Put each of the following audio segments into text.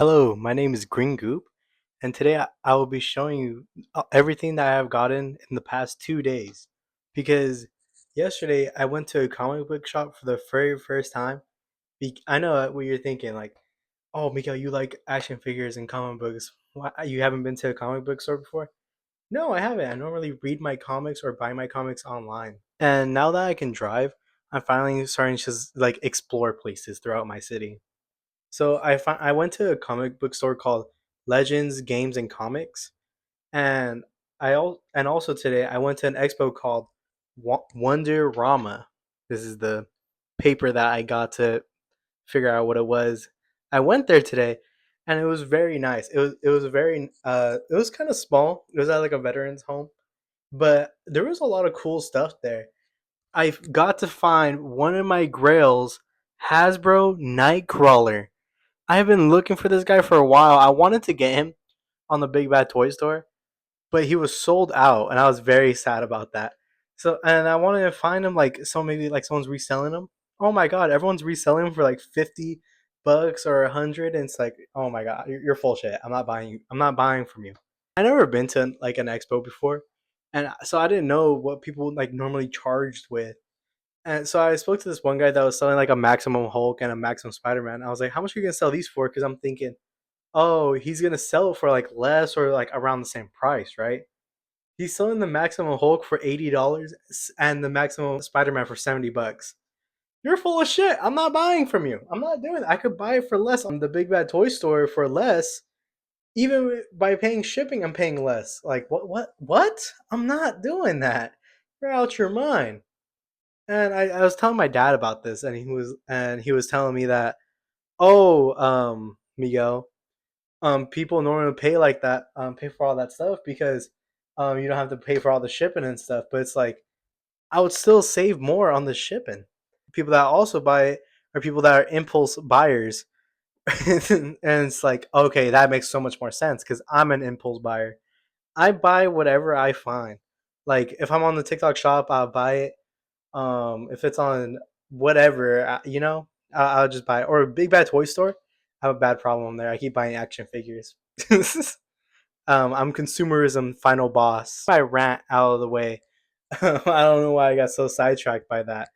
Hello, my name is Green Goop, and today I will be showing you everything that I have gotten in the past 2 days. Because yesterday I went to a comic book shop for the very first time. I know what you're thinking, like, oh, Mikael, you like action figures and comic books. Why, you haven't been to a comic book store before? No, I haven't. I normally read my comics or buy my comics online. And now that I can drive, I'm finally starting to just like explore places throughout my city. So I went to a comic book store called Legends, Games, and Comics, and and also today I went to an expo called Wonderama. This is the paper that I got to figure out what it was. I went there today, and it was very nice. It was very it was kind of small. It was at like a veterans home, but there was a lot of cool stuff there. I got to find one of my grails, Hasbro Nightcrawler. I have been looking for this guy for a while. I wanted to get him on the Big Bad Toy Store, but he was sold out, and I was very sad about that. So, and I wanted to find him like so maybe like someone's reselling him. Oh my god, everyone's reselling him for like $50 or 100, and it's like, oh my god, you're full shit. I'm not buying you. I'm not buying from you. I never been to like an expo before, and so I didn't know what people like normally charged with. And so I spoke to this one guy that was selling like a Maximum Hulk and a Maximum Spider Man. I was like, "How much are you gonna sell these for?" Because I'm thinking, oh, he's gonna sell it for like less or like around the same price, right? He's selling the Maximum Hulk for $80 and the Maximum Spider Man for $70. You're full of shit. I'm not buying from you. I'm not doing it. I could buy it for less on the Big Bad Toy Store for less. Even by paying shipping, I'm paying less. Like what? I'm not doing that. You're out your mind. And I was telling my dad about this, and he was telling me that, oh, Miguel, people normally pay like that, pay for all that stuff because you don't have to pay for all the shipping and stuff. But it's like I would still save more on the shipping. People that also buy it are people that are impulse buyers, and it's like, okay, that makes so much more sense because I'm an impulse buyer. I buy whatever I find. Like if I'm on the TikTok shop, I'll buy it. If it's on whatever, I'll just buy it. Or a Big Bad Toy Store. I have a bad problem there. I keep buying action figures. I'm consumerism final boss. My rant out of the way. I don't know why I got so sidetracked by that.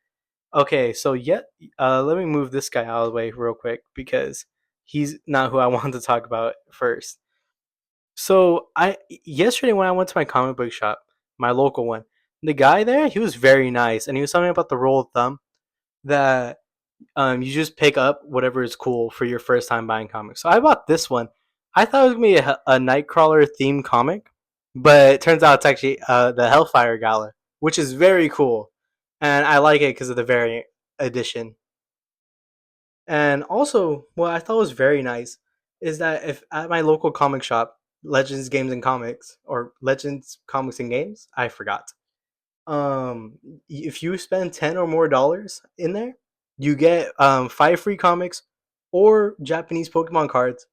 Okay, so let me move this guy out of the way real quick because he's not who I wanted to talk about first. So I yesterday when I went to my comic book shop, my local one, the guy there, he was very nice, and he was telling me about the rule of thumb that you just pick up whatever is cool for your first time buying comics. So I bought this one. I thought it was gonna be a Nightcrawler themed comic, but it turns out it's actually the Hellfire Gala, which is very cool, and I like it because of the variant edition. And also, what I thought was very nice is that if at my local comic shop, Legends Games and Comics or Legends Comics and Games, I forgot. If you spend 10 or more dollars in there, you get 5 free comics or Japanese Pokemon cards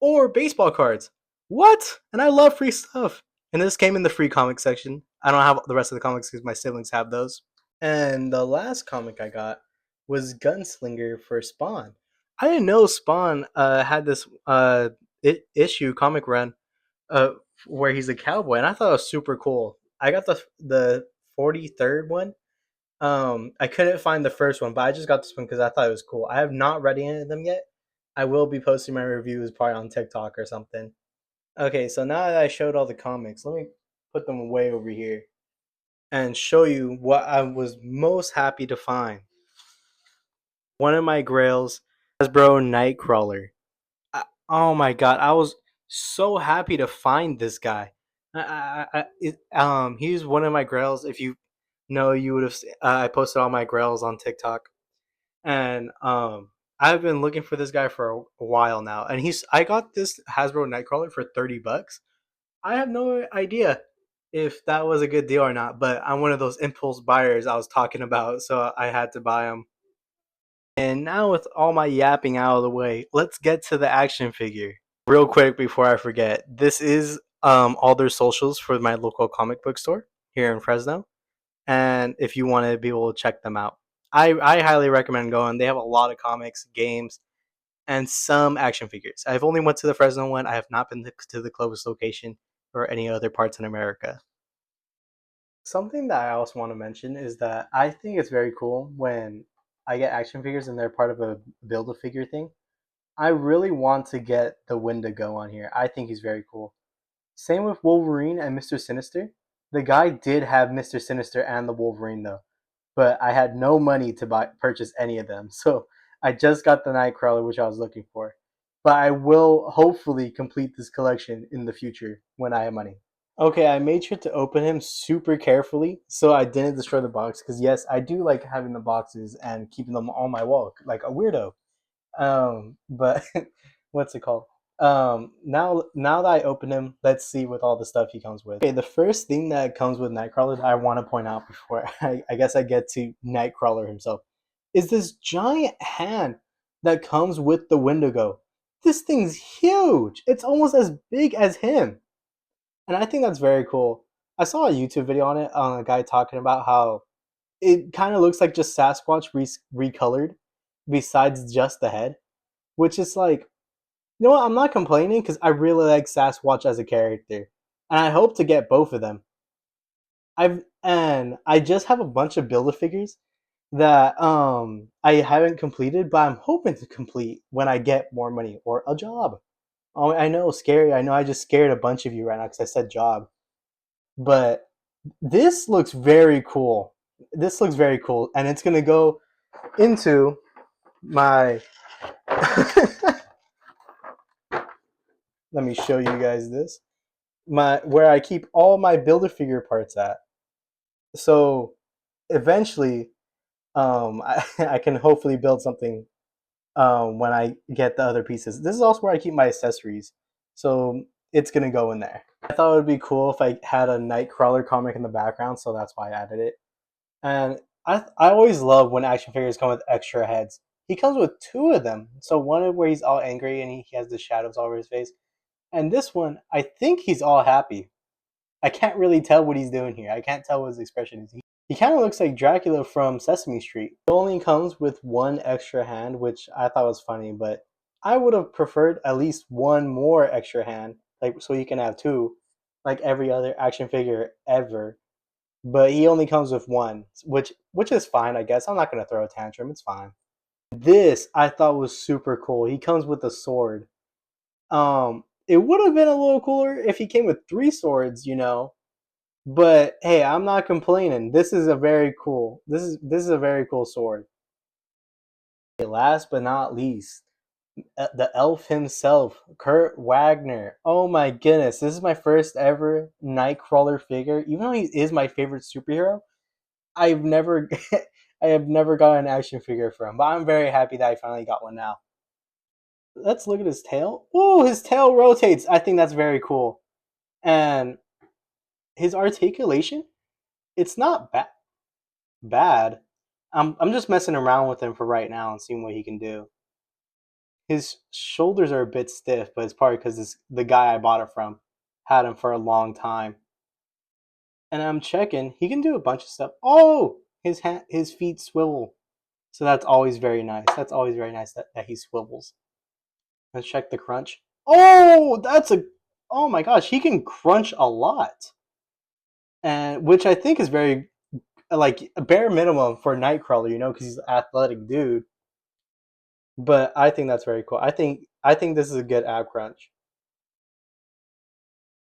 or baseball cards. What? And I love free stuff. And this came in the free comic section. I don't have the rest of the comics because my siblings have those. And the last comic I got was Gunslinger for Spawn. I didn't know Spawn had this issue comic run uh, where he's a cowboy, and I thought it was super cool. I got the 43rd one. I couldn't find the first one, but I just got this one because I thought it was cool. I have not read any of them yet. I will be posting my reviews probably on TikTok or something. Okay, so now that I showed all the comics, let me put them way over here and show you what I was most happy to find. One of my grails, Hasbro Nightcrawler. Oh my god, I was so happy to find this guy. He's one of my grails. If you know, you would have. I posted all my grails on TikTok, and I've been looking for this guy for a while now. And I got this Hasbro Nightcrawler for $30. I have no idea if that was a good deal or not, but I'm one of those impulse buyers I was talking about, so I had to buy him. And now, with all my yapping out of the way, let's get to the action figure. Real quick before I forget, this is all their socials for my local comic book store here in Fresno. And if you want to be able to check them out, I highly recommend going. They have a lot of comics, games, and some action figures. I've only went to the Fresno one. I have not been to the Clovis location or any other parts in America. Something that I also want to mention is that I think it's very cool when I get action figures and they're part of a build a figure thing. I really want to get the Wendigo on here. I think he's very cool. Same with Wolverine and Mr. Sinister. The guy did have Mr. Sinister and the Wolverine though, but I had no money to purchase any of them. So I just got the Nightcrawler, which I was looking for. But I will hopefully complete this collection in the future when I have money. Okay, I made sure to open him super carefully so I didn't destroy the box. Because yes, I do like having the boxes and keeping them on my wall like a weirdo. But what's it called? Now that I open him, let's see with all the stuff he comes with. Okay, the first thing that comes with Nightcrawler that I want to point out before I guess I get to Nightcrawler himself is this giant hand that comes with the Wendigo. This thing's huge. It's almost as big as him, and I think that's very cool. I saw a YouTube video on it, on a guy talking about how it kind of looks like just Sasquatch recolored, besides just the head, which is like, you know what? I'm not complaining because I really like Sasquatch as a character, and I hope to get both of them. I just have a bunch of Build a figures that I haven't completed, but I'm hoping to complete when I get more money or a job. Oh, I know, scary. I know I just scared a bunch of you right now because I said job, but this looks very cool. This looks very cool, and it's gonna go into my. Let me show you guys this. My where I keep all my Builder figure parts at. So eventually, I can hopefully build something when I get the other pieces. This is also where I keep my accessories, so it's gonna go in there. I thought it would be cool if I had a Nightcrawler comic in the background, so that's why I added it. And I always love when action figures come with extra heads. He comes with two of them. So one where he's all angry and he has the shadows all over his face, and this one I think he's all happy. I can't really tell what he's doing here. I can't tell what his expression is. He kind of looks like Dracula from Sesame Street. It only comes with one extra hand, which I thought was funny, but I would have preferred at least one more extra hand, like so you can have two, like every other action figure ever. But he only comes with one, which is fine, I guess. I'm not gonna throw a tantrum. It's fine. This I thought was super cool. He comes with a sword. It would have been a little cooler if he came with three swords, you know. But hey, I'm not complaining. This is a very cool. This is a very cool sword. Last but not least, the elf himself, Kurt Wagner. Oh my goodness, this is my first ever Nightcrawler figure. Even though he is my favorite superhero, I've never, I have never got an action figure for him. But I'm very happy that I finally got one now. Let's look at his tail. Oh, his tail rotates. I think that's very cool. And his articulation, it's not bad. I'm just messing around with him for right now and seeing what he can do. His shoulders are a bit stiff, but it's probably because the guy I bought it from had him for a long time. And I'm checking, he can do a bunch of stuff. Oh, his feet swivel, so that's always very nice. That's always very nice that he swivels. Let's check the crunch. Oh, oh my gosh, he can crunch a lot, and which I think is very like a bare minimum for Nightcrawler, you know, because he's an athletic dude. But I think that's very cool. I think this is a good ab crunch,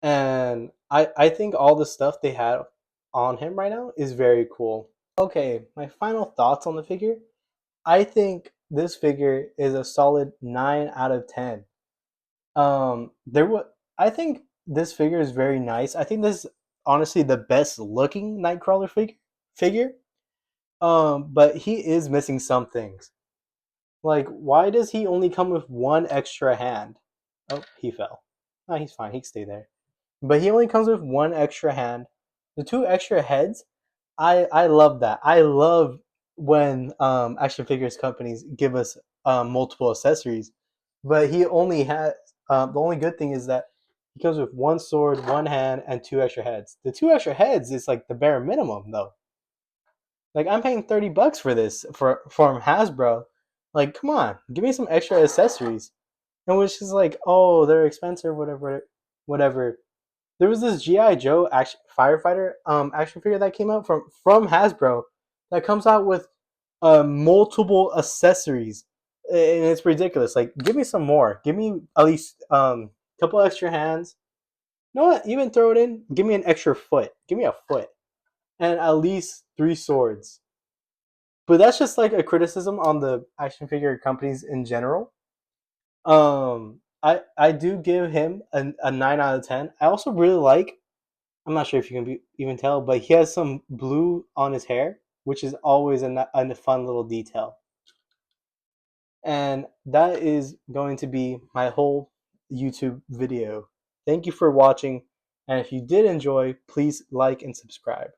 and I think all the stuff they had on him right now is very cool. Okay, my final thoughts on the figure. I think this figure is a solid 9 out of 10. There was I think this figure is very nice. I think this is honestly the best looking Nightcrawler figure. But he is missing some things. Like, why does he only come with one extra hand? Oh, he fell. No, he's fine. He can stay there. But he only comes with one extra hand. The two extra heads, I love that. I love when action figures companies give us multiple accessories. But he only has the only good thing is that he comes with one sword, one hand, and two extra heads. The two extra heads is like the bare minimum though. Like I'm paying $30 for this from Hasbro, Like, come on, give me some extra accessories. And which is like, oh, they're expensive, whatever, whatever. There was this GI Joe action firefighter action figure that came out from Hasbro that comes out with multiple accessories, and it's ridiculous. Like, give me some more. Give me at least a couple extra hands. You know what? Even throw it in. Give me an extra foot. Give me a foot and at least three swords. But that's just like a criticism on the action figure companies in general. I do give him a 9 out of 10. I also really like. I'm not sure if you can even tell, but he has some blue on his hair, which is always a fun little detail. And that is going to be my whole YouTube video. Thank you for watching, and if you did enjoy, please like and subscribe.